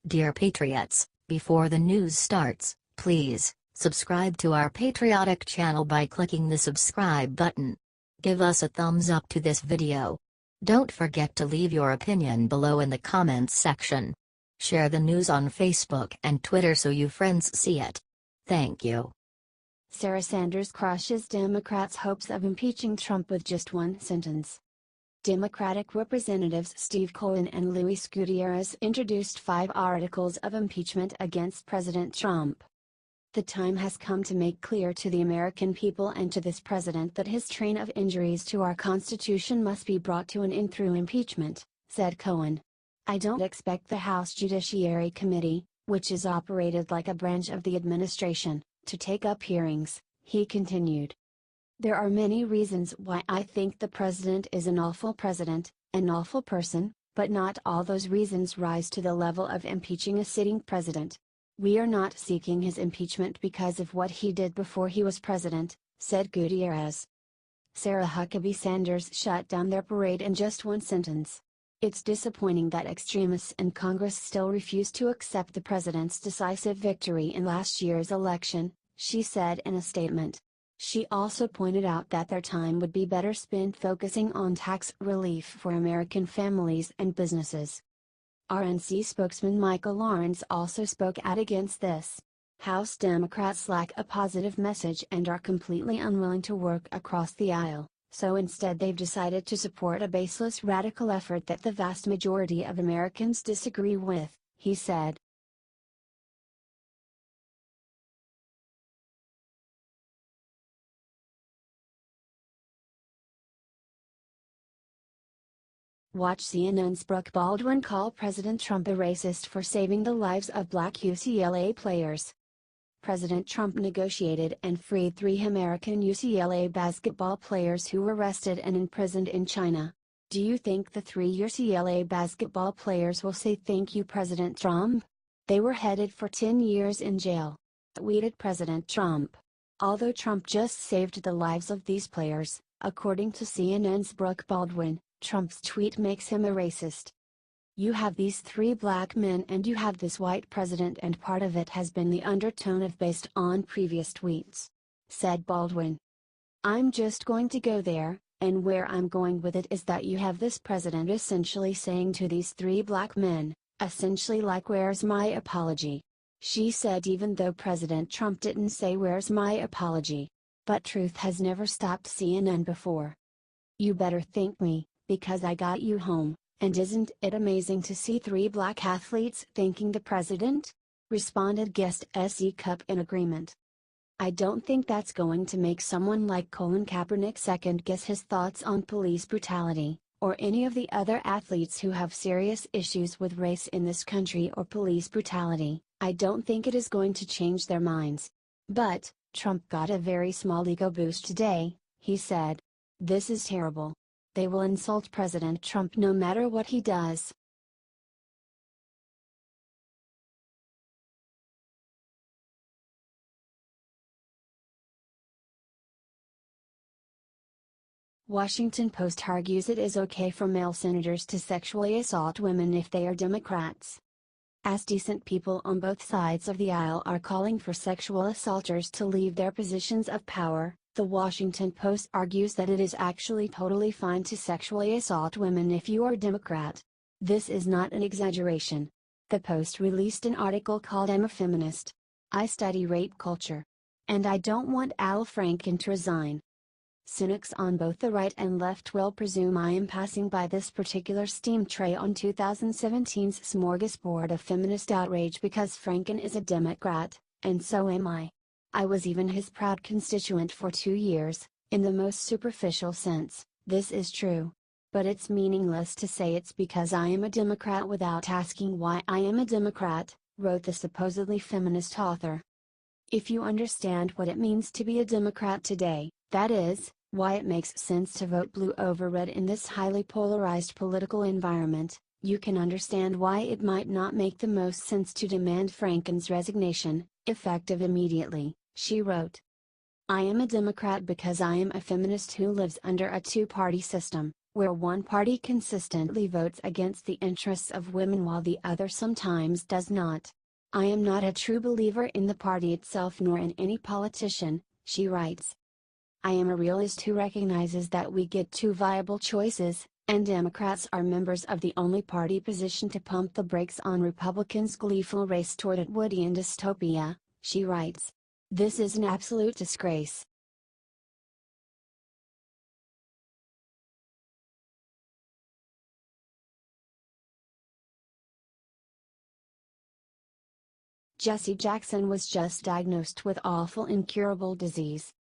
Dear Patriots, before the news starts, please subscribe to our patriotic channel by clicking the subscribe button. Give us a thumbs up to this video. Don't forget to leave your opinion below in the comments section. Share the news on Facebook and Twitter so you friends see it. Thank you. Sarah Sanders crushes Democrats' hopes of impeaching Trump with just one sentence. Democratic Representatives Steve Cohen and Luis Gutiérrez introduced 5 articles of impeachment against President Trump. The time has come to make clear to the American people and to this president that his train of injuries to our Constitution must be brought to an end through impeachment, said Cohen. I don't expect the House Judiciary Committee, which is operated like a branch of the administration, to take up hearings, he continued. There are many reasons why I think the president is an awful president, an awful person, but not all those reasons rise to the level of impeaching a sitting president. We are not seeking his impeachment because of what he did before he was president, said Gutiérrez. Sarah Huckabee Sanders shut down their parade in just one sentence. It's disappointing that extremists in Congress still refuse to accept the president's decisive victory in last year's election, she said in a statement. She also pointed out that their time would be better spent focusing on tax relief for American families and businesses. RNC spokesman Michael Lawrence also spoke out against this. House Democrats lack a positive message and are completely unwilling to work across the aisle, so instead they've decided to support a baseless radical effort that the vast majority of Americans disagree with, he said. Watch CNN's Brooke Baldwin call President Trump a racist for saving the lives of black UCLA players. President Trump negotiated and freed 3 American UCLA basketball players who were arrested and imprisoned in China. Do you think the 3 UCLA basketball players will say thank you, President Trump? They were headed for 10 years in jail, tweeted President Trump. Although Trump just saved the lives of these players, according to CNN's Brooke Baldwin, Trump's tweet makes him a racist. You have these 3 black men and you have this white president, and part of it has been the undertone of based on previous tweets, said Baldwin. I'm just going to go there, and where I'm going with it is that you have this president essentially saying to these 3 black men, essentially like where's my apology? She said, even though President Trump didn't say where's my apology. But truth has never stopped CNN before. You better thank me, because I got you home, and isn't it amazing to see 3 black athletes thanking the president? Responded guest S.E. Cup in agreement. I don't think that's going to make someone like Colin Kaepernick second guess his thoughts on police brutality, or any of the other athletes who have serious issues with race in this country or police brutality. I don't think it is going to change their minds. But, Trump got a very small ego boost today, he said. This is terrible. They will insult President Trump no matter what he does. Washington Post argues it is okay for male senators to sexually assault women if they are Democrats. As decent people on both sides of the aisle are calling for sexual assaulters to leave their positions of power, the Washington Post argues that it is actually totally fine to sexually assault women if you are Democrat. This is not an exaggeration. The Post released an article called I'm a Feminist. I study rape culture. And I don't want Al Franken to resign. Cynics on both the right and left will presume I am passing by this particular steam tray on 2017's smorgasbord of feminist outrage because Franken is a Democrat, and so am I. I was even his proud constituent for 2 years, in the most superficial sense, this is true. But it's meaningless to say it's because I am a Democrat without asking why I am a Democrat, wrote the supposedly feminist author. If you understand what it means to be a Democrat today, that is, why it makes sense to vote blue over red in this highly polarized political environment, you can understand why it might not make the most sense to demand Franken's resignation, effective immediately, she wrote. I am a Democrat because I am a feminist who lives under a 2-party system, where one party consistently votes against the interests of women while the other sometimes does not. I am not a true believer in the party itself nor in any politician, she writes. I am a realist who recognizes that we get two viable choices, and Democrats are members of the only party positioned to pump the brakes on Republicans' gleeful race toward Atwoodian dystopia, she writes. This is an absolute disgrace. Jesse Jackson was just diagnosed with awful incurable disease.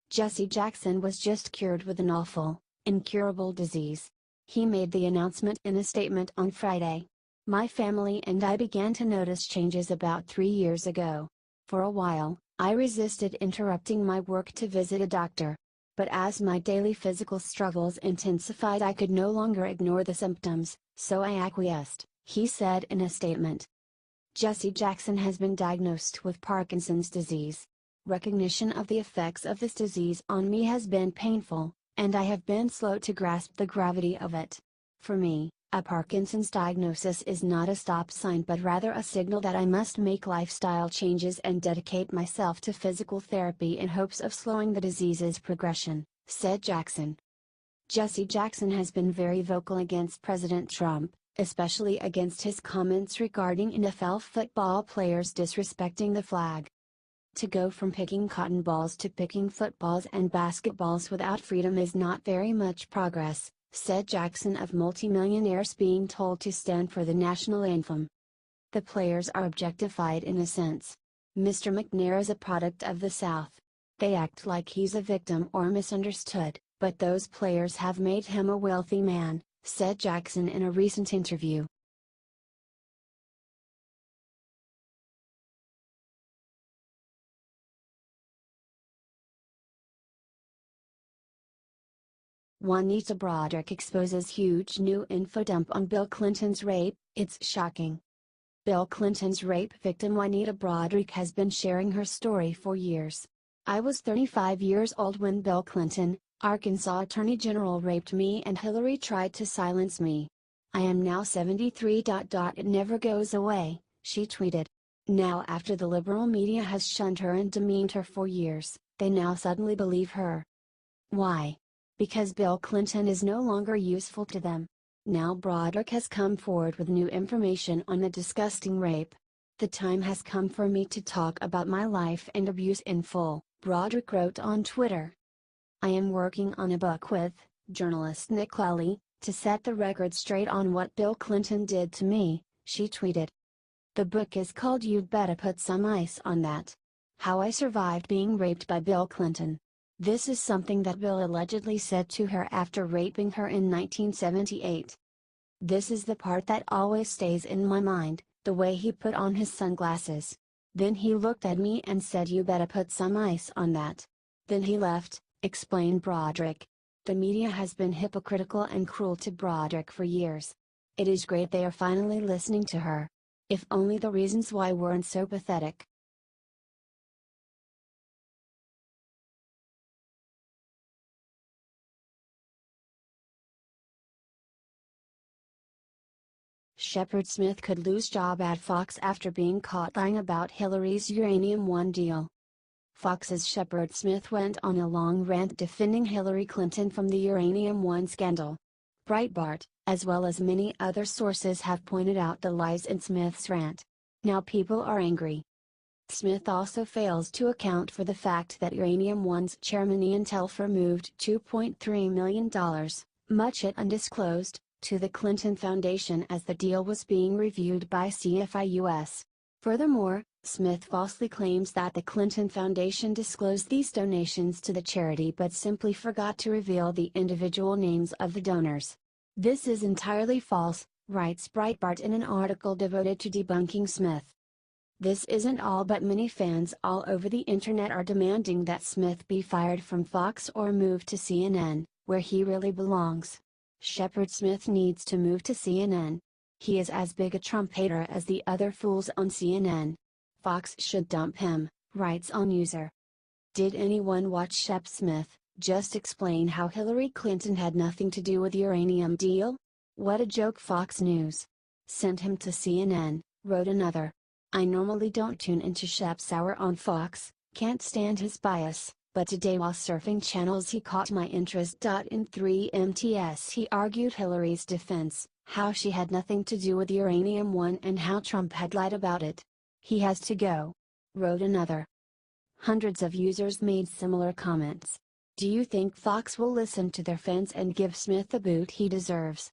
Jesse Jackson was just cured with an awful, incurable disease. He made the announcement in a statement on Friday. My family and I began to notice changes about 3 years ago. For a while, I resisted interrupting my work to visit a doctor. But as my daily physical struggles intensified, I could no longer ignore the symptoms, so I acquiesced, he said in a statement. Jesse Jackson has been diagnosed with Parkinson's disease. Recognition of the effects of this disease on me has been painful, and I have been slow to grasp the gravity of it. For me, a Parkinson's diagnosis is not a stop sign but rather a signal that I must make lifestyle changes and dedicate myself to physical therapy in hopes of slowing the disease's progression, said Jackson. Jesse Jackson has been very vocal against President Trump, especially against his comments regarding NFL football players disrespecting the flag. To go from picking cotton balls to picking footballs and basketballs without freedom is not very much progress, said Jackson of multimillionaires being told to stand for the national anthem. The players are objectified in a sense. Mr. McNair is a product of the South. They act like he's a victim or misunderstood, but those players have made him a wealthy man, said Jackson in a recent interview. Juanita Broderick exposes huge new info dump on Bill Clinton's rape, it's shocking. Bill Clinton's rape victim Juanita Broderick has been sharing her story for years. I was 35 years old when Bill Clinton, Arkansas Attorney General, raped me and Hillary tried to silence me. I am now 73. It never goes away, she tweeted. Now, after the liberal media has shunned her and demeaned her for years, they now suddenly believe her. Why? Because Bill Clinton is no longer useful to them. Now Broderick has come forward with new information on the disgusting rape. The time has come for me to talk about my life and abuse in full, Broderick wrote on Twitter. I am working on a book with journalist Nick Lally to set the record straight on what Bill Clinton did to me, she tweeted. The book is called You'd Better Put Some Ice on That. How I Survived Being Raped by Bill Clinton. This is something that Bill allegedly said to her after raping her in 1978. This is the part that always stays in my mind, the way he put on his sunglasses. Then he looked at me and said, "You better put some ice on that." Then he left, explained Broderick. The media has been hypocritical and cruel to Broderick for years. It is great they are finally listening to her. If only the reasons why weren't so pathetic. Shepard Smith could lose job at Fox after being caught lying about Hillary's Uranium One deal. Fox's Shepard Smith went on a long rant defending Hillary Clinton from the Uranium One scandal. Breitbart, as well as many other sources, have pointed out the lies in Smith's rant. Now people are angry. Smith also fails to account for the fact that Uranium One's chairman Ian Telfer moved $2.3 million, much it undisclosed, to the Clinton Foundation as the deal was being reviewed by CFIUS. Furthermore, Smith falsely claims that the Clinton Foundation disclosed these donations to the charity but simply forgot to reveal the individual names of the donors. This is entirely false, writes Breitbart in an article devoted to debunking Smith. This isn't all, but many fans all over the internet are demanding that Smith be fired from Fox or move to CNN, where he really belongs. Shepard Smith needs to move to CNN. He is as big a Trump hater as the other fools on CNN. Fox should dump him, writes on User. Did anyone watch Shep Smith, Just explain how Hillary Clinton had nothing to do with uranium deal? What a joke. Fox News. Sent him to CNN, wrote another. I normally don't tune into Shep's Hour on Fox, can't stand his bias, but today while surfing channels he caught my interest. In 3MTS he argued Hillary's defense, how she had nothing to do with Uranium One and how Trump had lied about it. He has to go, wrote another. Hundreds of users made similar comments. Do you think Fox will listen to their fans and give Smith the boot he deserves?